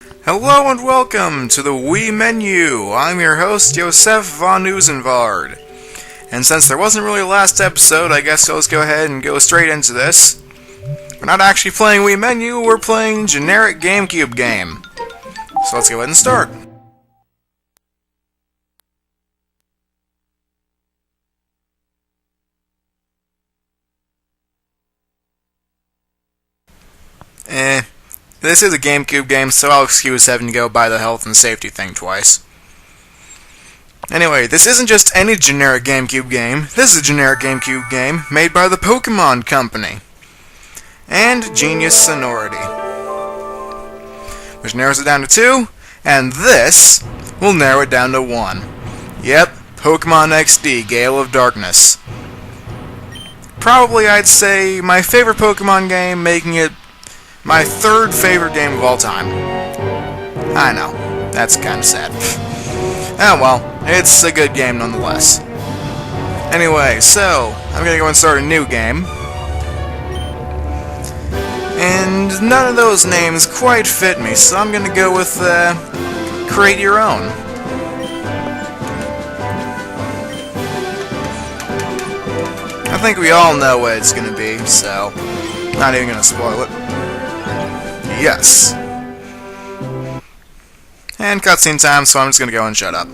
Hello and welcome to the Wii Menu. I'm your host, Josef von Usenvard. And since there wasn't really a last episode, I guess I'll just go ahead and go straight into this. We're not actually playing Wii Menu, we're playing generic GameCube game. So let's go ahead and start. This is a GameCube game, so I'll excuse having to go by the health and safety thing twice. Anyway, this isn't just any generic GameCube game. This is a generic GameCube game made by the Pokemon Company. And Genius Sonority. Which narrows it down to 2, and this will narrow it down to 1. Yep, Pokemon XD, Gale of Darkness. Probably, I'd say, my favorite Pokemon game, making it my third favorite game of all time. I know, that's kind of sad. Oh well, it's a good game nonetheless. Anyway, so, I'm gonna go and start a new game. And none of those names quite fit me, so I'm gonna go with, Create Your Own. I think we all know what it's gonna be, so not even gonna spoil it. Yes. And cutscene time, so I'm just gonna go and shut up.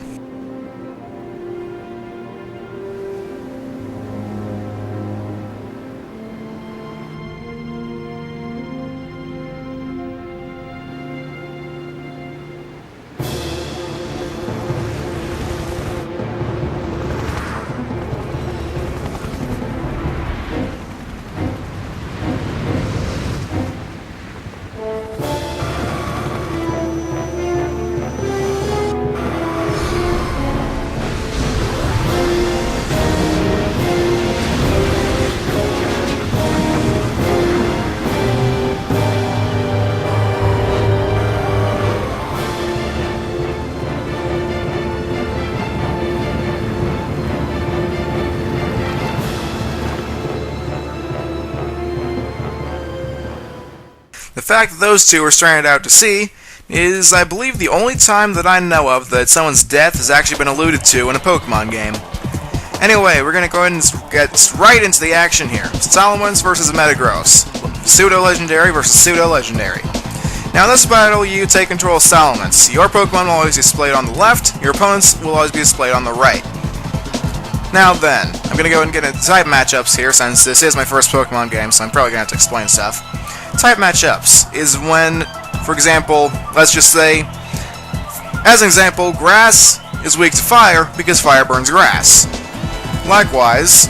The fact that those two are stranded out to sea is, I believe, the only time that I know of that someone's death has actually been alluded to in a Pokemon game. Anyway, we're going to go ahead and get right into the action here. Salamence versus Metagross. Pseudo-Legendary versus Pseudo-Legendary. Now in this battle, you take control of Salamence. Your Pokemon will always be displayed on the left, your opponent's will always be displayed on the right. Now then, I'm going to go ahead and get into type matchups here, since this is my first Pokemon game, so I'm probably going to have to explain stuff. Type matchups is when, for example, let's just say, as an example, grass is weak to fire because fire burns grass. Likewise,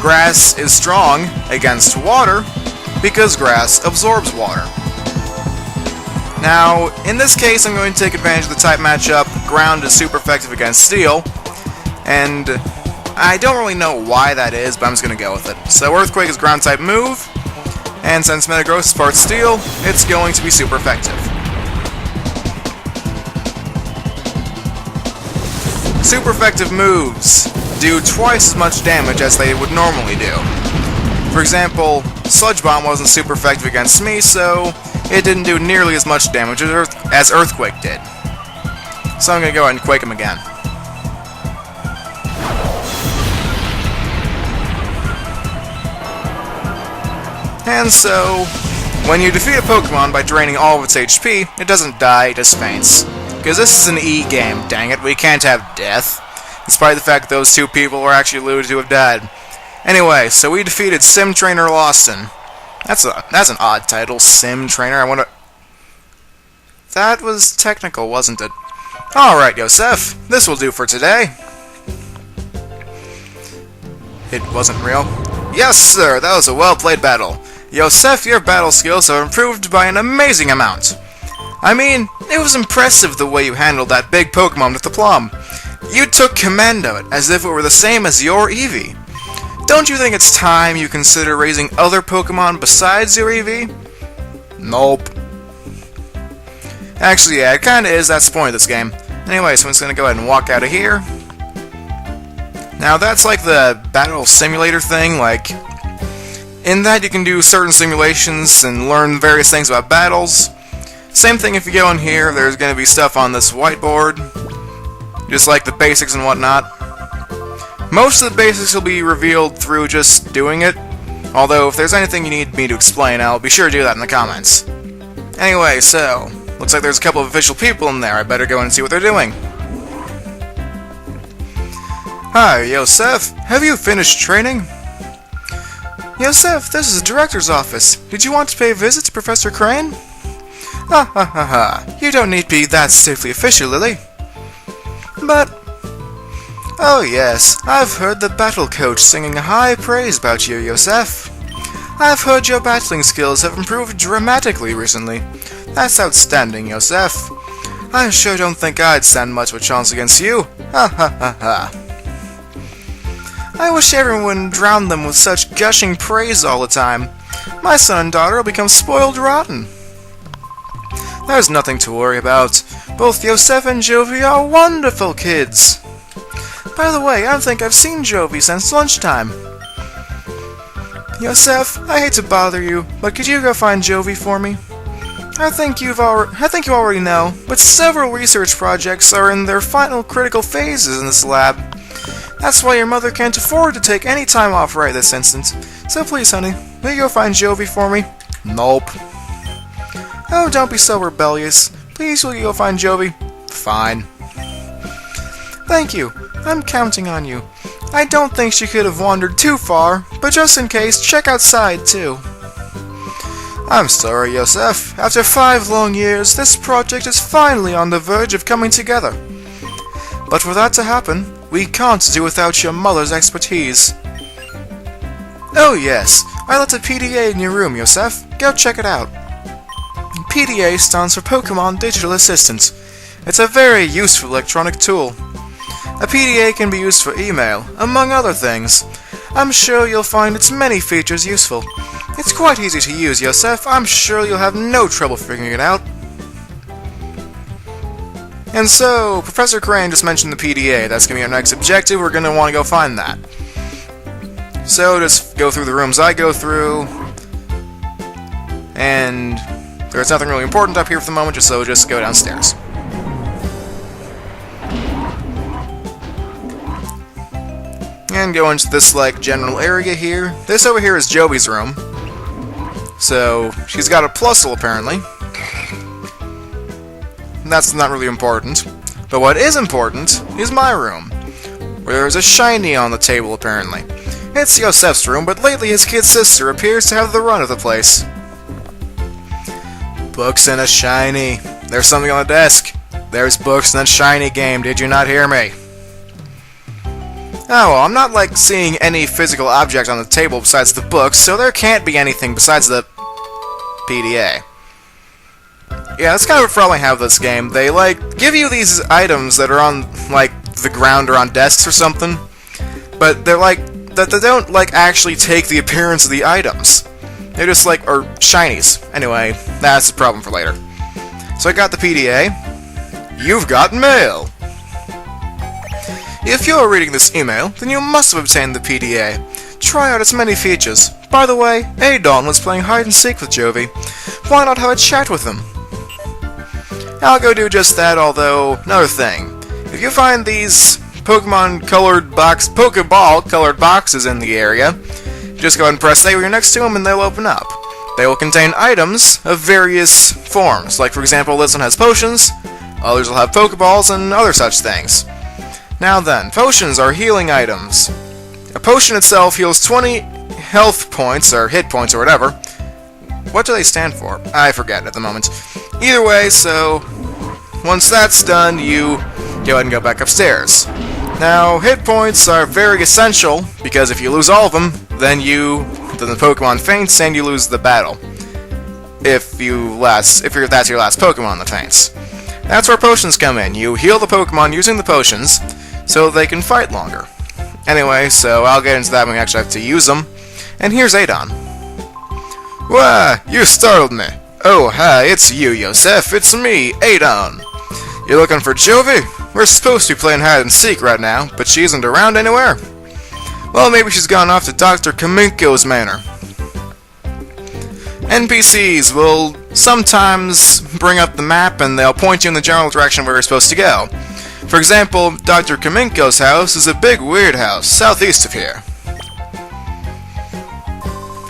grass is strong against water because grass absorbs water. Now, in this case, I'm going to take advantage of the type matchup, ground is super effective against steel, and I don't really know why that is, but I'm just going to go with it. So Earthquake is ground type move, and since Metagross is part steel, it's going to be super effective. Super effective moves do twice as much damage as they would normally do. For example, Sludge Bomb wasn't super effective against me, so it didn't do nearly as much damage as Earthquake did. So I'm going to go ahead and Quake him again. And so, when you defeat a Pokemon by draining all of its HP, it doesn't die, it just faints. Because this is an E game, dang it, we can't have death. Despite the fact that those two people were actually alluded to have died. Anyway, so we defeated Sim Trainer Lawson. That's an odd title, Sim Trainer, I wonder... That was technical, wasn't it? Alright, Josef, this will do for today. It wasn't real. Yes, sir, that was a well-played battle. Josef, your battle skills have improved by an amazing amount. I mean, it was impressive the way you handled that big Pokemon with the plum. You took command of it, as if it were the same as your Eevee. Don't you think it's time you consider raising other Pokemon besides your Eevee? Nope. Actually, yeah, it kinda is, that's the point of this game. Anyway, so I'm just gonna go ahead and walk out of here. Now that's like the battle simulator thing, like, in that you can do certain simulations and learn various things about battles. Same thing if you go in here, there's going to be stuff on this whiteboard, just like the basics and whatnot. Most of the basics will be revealed through just doing it, although if there's anything you need me to explain, I'll be sure to do that in the comments. Anyway, so, looks like there's a couple of official people in there. I better go and see what they're doing. Hi, Yosef. Have you finished training? Yosef, this is the director's office. Did you want to pay a visit to Professor Crane? Ha ha ha ha. You don't need to be that stiffly official, Lily. But... oh yes, I've heard the battle coach singing high praise about you, Yosef. I've heard your battling skills have improved dramatically recently. That's outstanding, Yosef. I sure don't think I'd stand much of a chance against you. Ha ha ha ha. I wish everyone wouldn't drown them with such gushing praise all the time. My son and daughter will become spoiled rotten. There's nothing to worry about. Both Yosef and Jovi are wonderful kids. By the way, I don't think I've seen Jovi since lunchtime. Yosef, I hate to bother you, but could you go find Jovi for me? I think you already know, but several research projects are in their final critical phases in this lab. That's why your mother can't afford to take any time off right this instant. So please, honey, will you go find Jovi for me? Nope. Oh, don't be so rebellious. Please, will you go find Jovi? Fine. Thank you. I'm counting on you. I don't think she could have wandered too far, but just in case, check outside, too. I'm sorry, Yosef. After 5 long years, this project is finally on the verge of coming together. But for that to happen, we can't do without your mother's expertise. Oh yes, I left a PDA in your room, Yosef. Go check it out. PDA stands for Pokemon Digital Assistant. It's a very useful electronic tool. A PDA can be used for email, among other things. I'm sure you'll find its many features useful. It's quite easy to use, Yosef. I'm sure you'll have no trouble figuring it out. And so, Professor Crane just mentioned the PDA. That's going to be our next objective. We're going to want to go find that. So, just go through the rooms I go through. And there's nothing really important up here for the moment, so just go downstairs. And go into this, like, general area here. This over here is Jovi's room. So, she's got a plusle, apparently. That's not really important. But what is important is my room, where there's a shiny on the table, apparently. It's Yosef's room, but lately his kid sister appears to have the run of the place. Books and a shiny. There's something on the desk. There's books and a shiny game. Did you not hear me? Oh, well, I'm not, like, seeing any physical object on the table besides the books, so there can't be anything besides the PDA. Yeah, that's kind of a problem I have with this game. They, like, give you these items that are on, like, the ground or on desks or something, but they're, like, that they don't, like, actually take the appearance of the items. They're just, like, are shinies. Anyway, that's the problem for later. So I got the PDA. You've got mail! If you're reading this email, then you must have obtained the PDA. Try out its many features. By the way, Adon was playing hide-and-seek with Jovi. Why not have a chat with him? I'll go do just that, although, another thing. If you find these Pokeball-colored boxes in the area, just go ahead and press A when you're next to them and they'll open up. They will contain items of various forms, like for example this one has potions, others will have Pokeballs, and other such things. Now then, potions are healing items. A potion itself heals 20 health points, or hit points, or whatever. What do they stand for? I forget at the moment. Either way, so once that's done, you go ahead and go back upstairs. Now, hit points are very essential, because if you lose all of them, then the Pokemon faints and you lose the battle. If that's your last Pokemon that faints. That's where potions come in. You heal the Pokemon using the potions, so they can fight longer. Anyway, so I'll get into that when we actually have to use them. And here's Adon. Why, you startled me. Oh, hi, it's you, Yosef. It's me, Adon. You looking for Jovi? We're supposed to be playing hide-and-seek right now, but she isn't around anywhere. Well, maybe she's gone off to Dr. Kaminko's manor. NPCs will sometimes bring up the map and they'll point you in the general direction where you're supposed to go. For example, Dr. Kaminko's house is a big weird house, southeast of here.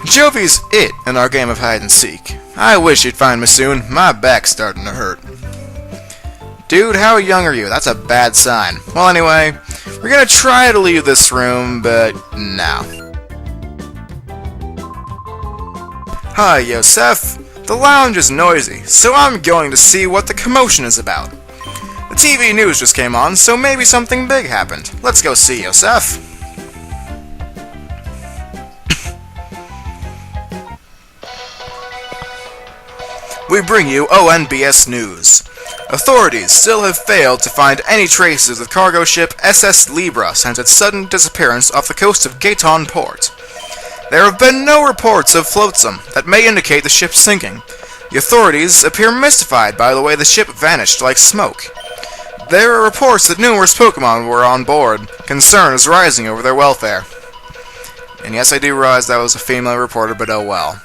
Jovi's it in our game of hide-and-seek. I wish you'd find me soon, my back's starting to hurt. Dude, how young are you? That's a bad sign. Well, anyway, we're gonna try to leave this room, but no. Hi, Yosef. The lounge is noisy, so I'm going to see what the commotion is about. The TV news just came on, so maybe something big happened. Let's go see, Yosef. We bring you ONBS News. Authorities still have failed to find any traces of cargo ship SS Libra since its sudden disappearance off the coast of Gaeton Port. There have been no reports of flotsam that may indicate the ship's sinking. The authorities appear mystified by the way the ship vanished like smoke. There are reports that numerous Pokemon were on board. Concern is rising over their welfare. And yes, I do realize that was a female reporter, but oh well.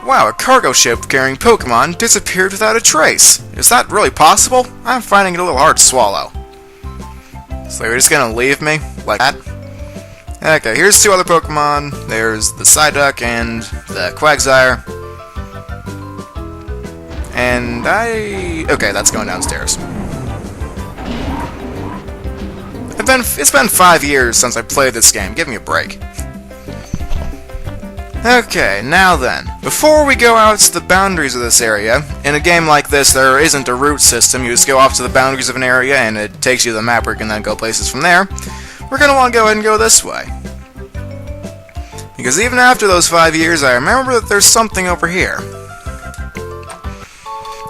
Wow, a cargo ship carrying Pokemon disappeared without a trace. Is that really possible? I'm finding it a little hard to swallow. So you're just gonna leave me? Like that? Okay, here's two other Pokemon. There's the Psyduck and the Quagsire. And okay, that's going downstairs. It's been 5 years since I played this game. Give me a break. Okay, now then. Before we go out to the boundaries of this area, in a game like this there isn't a route system. You just go off to the boundaries of an area and it takes you to the map where you can then go places from there. We're going to want to go ahead and go this way. Because even after those 5 years, I remember that there's something over here.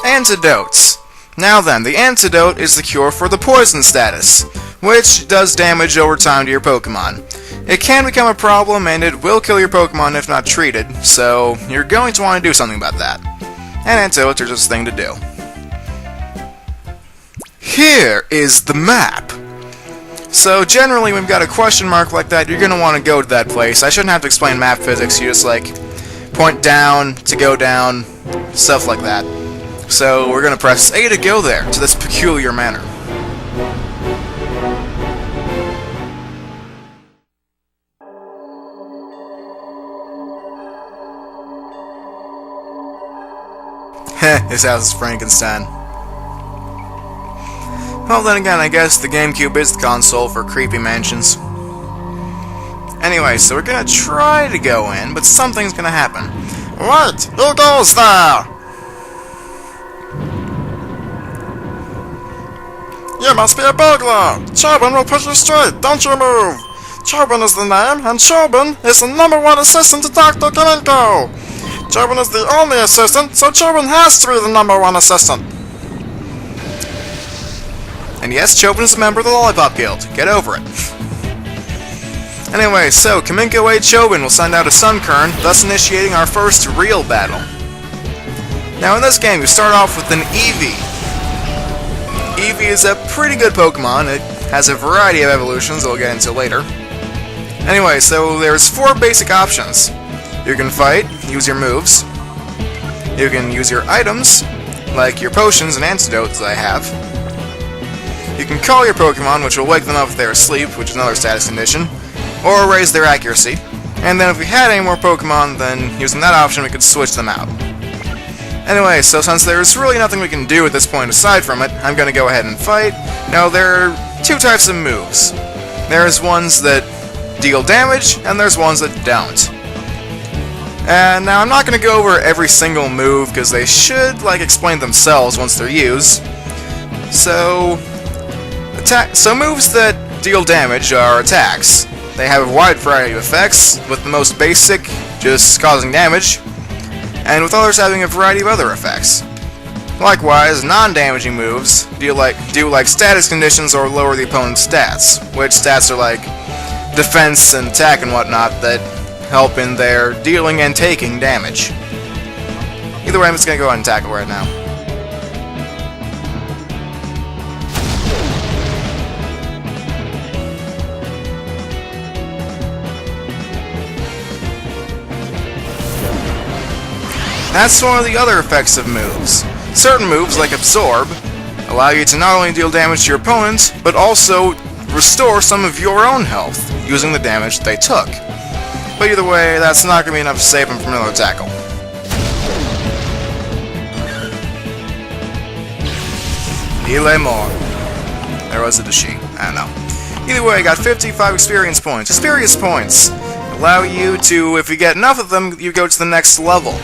Antidotes. Now then, the antidote is the cure for the poison status, which does damage over time to your Pokemon. It can become a problem, and it will kill your Pokemon if not treated, so you're going to want to do something about that. And antidotes are just a thing to do. Here is the map. So generally, when you've got a question mark like that, you're going to want to go to that place. I shouldn't have to explain map physics, you just like point down to go down, stuff like that. So we're going to press A to go there, to this peculiar manner. Heh, his house is Frankenstein. Well, then again, I guess the GameCube is the console for creepy mansions. Anyway, so we're gonna try to go in, but something's gonna happen. Wait! Who goes there? You must be a burglar! Chobin will push you straight, don't you move! Chobin is the name, and Chobin is the #1 assistant to Dr. Kaminko! Chobin is the only assistant, so Chobin has to be the #1 assistant! And yes, Chobin is a member of the Lollipop Guild. Get over it. Anyway, so Kaminko 8 Chobin will send out a Sunkern, thus initiating our first real battle. Now in this game, you start off with an Eevee. Eevee is a pretty good Pokemon. It has a variety of evolutions that we'll get into later. Anyway, so there's 4 basic options. You can fight, use your moves. You can use your items, like your potions and antidotes that I have. You can call your Pokemon, which will wake them up if they're asleep, which is another status condition, or raise their accuracy. And then if we had any more Pokemon, then using that option we could switch them out. Anyway, so since there's really nothing we can do at this point aside from it, I'm going to go ahead and fight. Now, there are 2 types of moves. There's ones that deal damage, and there's ones that don't. And now, I'm not going to go over every single move, because they should, explain themselves once they're used. So moves that deal damage are attacks. They have a wide variety of effects, with the most basic just causing damage, and with others having a variety of other effects. Likewise, non-damaging moves do status conditions or lower the opponent's stats, which stats are like defense and attack and whatnot that help in their dealing and taking damage. Either way, I'm just going to go ahead and tackle right now. That's one of the other effects of moves. Certain moves, like Absorb, allow you to not only deal damage to your opponents, but also restore some of your own health, using the damage they took. But either way, that's not going to be enough to save him from another tackle. Ile more. Or was it a she? I don't know. Either way, I got 55 experience points. Experience points allow you to, if you get enough of them, you go to the next level.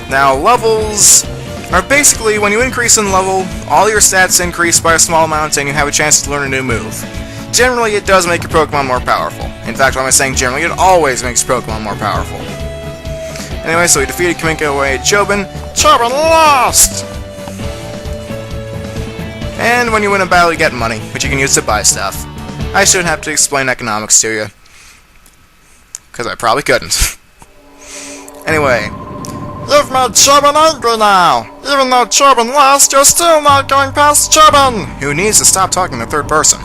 Now, levels are basically, when you increase in level, all your stats increase by a small amount and you have a chance to learn a new move. Generally, it does make your Pokemon more powerful. In fact, when I'm saying generally, it always makes your Pokemon more powerful. Anyway, so we defeated Kaminko away at Chobin. Chobin lost! And when you win a battle, you get money, which you can use to buy stuff. I shouldn't have to explain economics to you, because I probably couldn't. Anyway, you've made Chobin angry now! Even though Chobin lost, you're still not going past Chobin! Who needs to stop talking in the third person?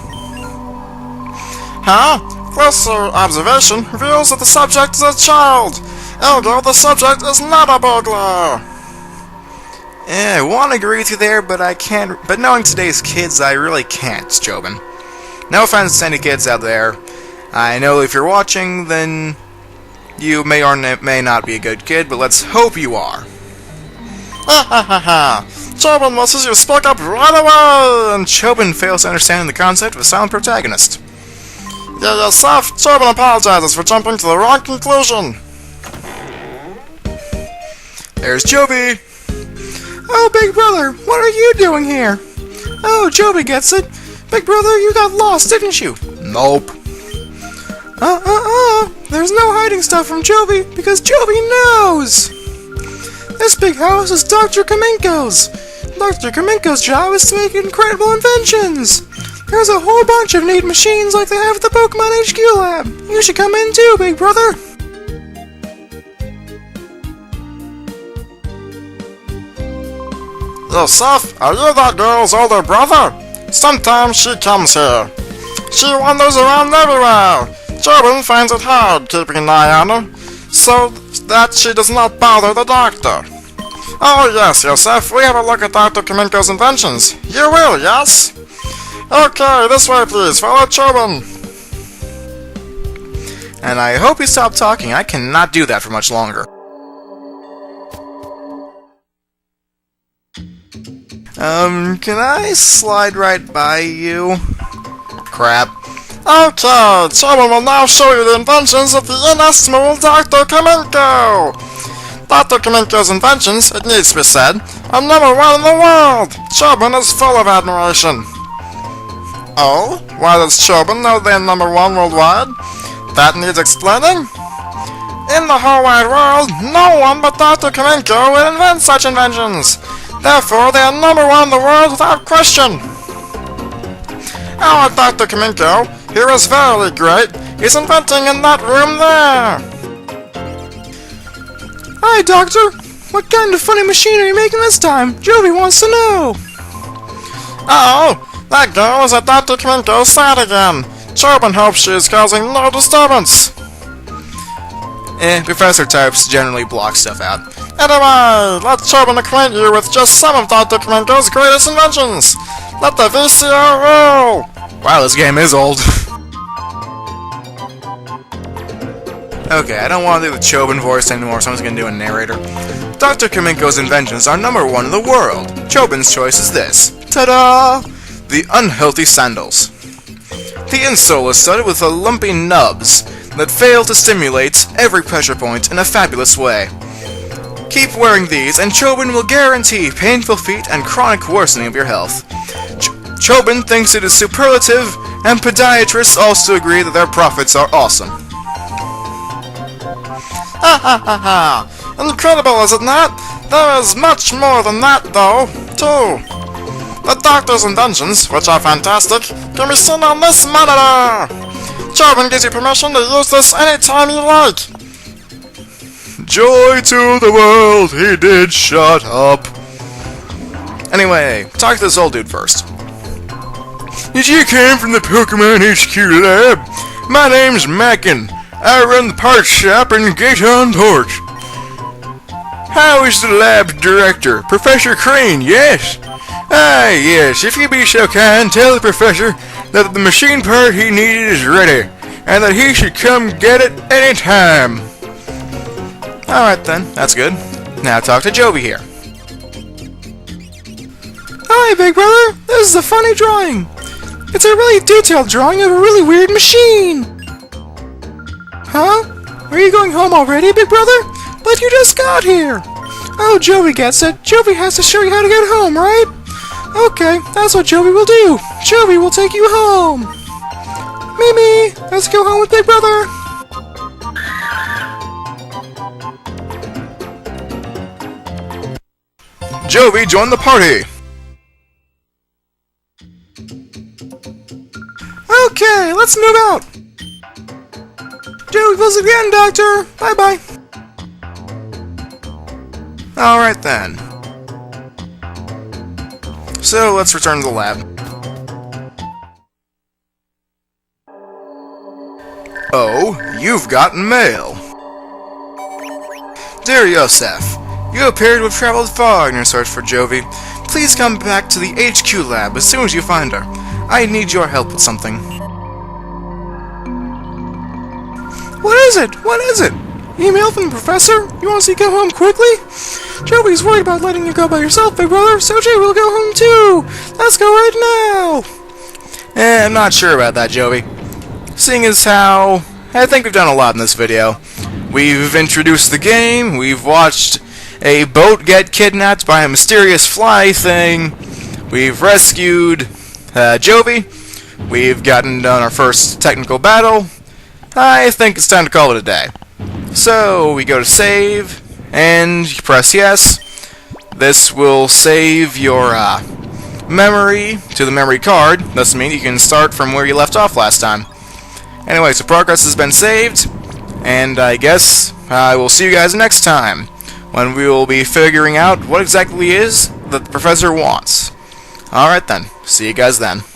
Huh? Closer observation reveals that the subject is a child! Ergo, the subject is not a burglar! I want to agree with you there, but I can't. But knowing today's kids, I really can't, Chobin. No offense to any kids out there. I know if you're watching, then you may or may not be a good kid, but let's hope you are. Ha ha ha ha! Chobin wishes you spoke up right away! And Chobin fails to understand the concept of a silent protagonist. Yeah, yourself, Chobin apologizes for jumping to the wrong conclusion. There's Joby! Oh, Big Brother, what are you doing here? Oh, Joby gets it. Big Brother, you got lost, didn't you? Nope. There's no hiding stuff from Joby, because Joby knows! This big house is Dr. Kaminko's. Dr. Kaminko's job is to make incredible inventions. There's a whole bunch of neat machines like they have at the Pokemon HQ lab. You should come in too, Big Brother. Yourself, are you that girl's older brother? Sometimes she comes here. She wanders around everywhere. Chobin finds it hard keeping an eye on her, so that she does not bother the doctor. Oh yes, Yosef, we have a look at Dr. Kaminko's inventions. You will, yes? Okay, this way please, follow Chobin. And I hope you stop talking, I cannot do that for much longer. Can I slide right by you? Crap. Okay, Chobin will now show you the inventions of the inestimable Dr. Kaminko! Dr. Kaminko's inventions, it needs to be said, are #1 in the world! Chobin is full of admiration. Oh? Why does Chobin know they're #1 worldwide? That needs explaining? In the whole wide world, no one but Dr. Kaminko will invent such inventions! Therefore, they are #1 in the world without question! Our Dr. Kaminko, who is very great, is inventing in that room there! Hi, Doctor! What kind of funny machine are you making this time? Joby wants to know! Uh-oh! That girl is at Dr. Kaminko's side again! Chobin hopes she is causing no disturbance! Professor types generally block stuff out. Anyway, let Chobin acquaint you with just some of Dr. Kaminko's greatest inventions! Let the VCR roll! Wow, this game is old. Okay, I don't want to do the Chobin voice anymore, so I'm just going to do a narrator. Dr. Kaminko's inventions are #1 in the world. Chobin's choice is this. Ta-da! The unhealthy sandals. The insole is studded with lumpy nubs that fail to stimulate every pressure point in a fabulous way. Keep wearing these, and Chobin will guarantee painful feet and chronic worsening of your health. Chobin thinks it is superlative, and podiatrists also agree that their profits are awesome. Ha ha ha ha! Incredible, is it not? There is much more than that, though, too. The doctor's inventions, which are fantastic, can be seen on this monitor! Chobin gives you permission to use this anytime you like! Joy to the world, he did shut up! Anyway, talk to this old dude first. You came from the Pokemon HQ lab? My name's Mackin. I run the parts shop in Gate on Torch. How is the lab director? Professor Crane, yes? Ah, yes, if you be so kind, tell the professor that the machine part he needed is ready, and that he should come get it any time. Alright then, that's good. Now talk to Jovi here. Hi, Big Brother! This is a funny drawing! It's a really detailed drawing of a really weird machine! Huh? Are you going home already, Big Brother? But you just got here! Oh, Jovi gets it. Jovi has to show you how to get home, right? Okay, that's what Jovi will do. Jovi will take you home! Mimi, let's go home with Big Brother! Jovi, join the party! Okay, let's move out! Jovi close again, Doctor! Bye-bye! Alright then. So, let's return to the lab. Oh, you've gotten mail. Dear Yosef, you appear to have traveled far in your search for Jovi. Please come back to the HQ lab as soon as you find her. I need your help with something. What is it? What is it? Email from the professor? You want to see you go home quickly? Jovi's worried about letting you go by yourself, Big Brother, so Joey will go home too! Let's go right now! I'm not sure about that, Jovi. Seeing as how I think we've done a lot in this video. We've introduced the game, we've watched a boat get kidnapped by a mysterious fly thing, we've rescued Jovi, we've gotten done our first technical battle. I think it's time to call it a day. So, we go to save, and you press yes. This will save your memory to the memory card. This means you can start from where you left off last time. Anyway, so progress has been saved, and I guess I will see you guys next time, when we will be figuring out what exactly is that the professor wants. Alright then, see you guys then.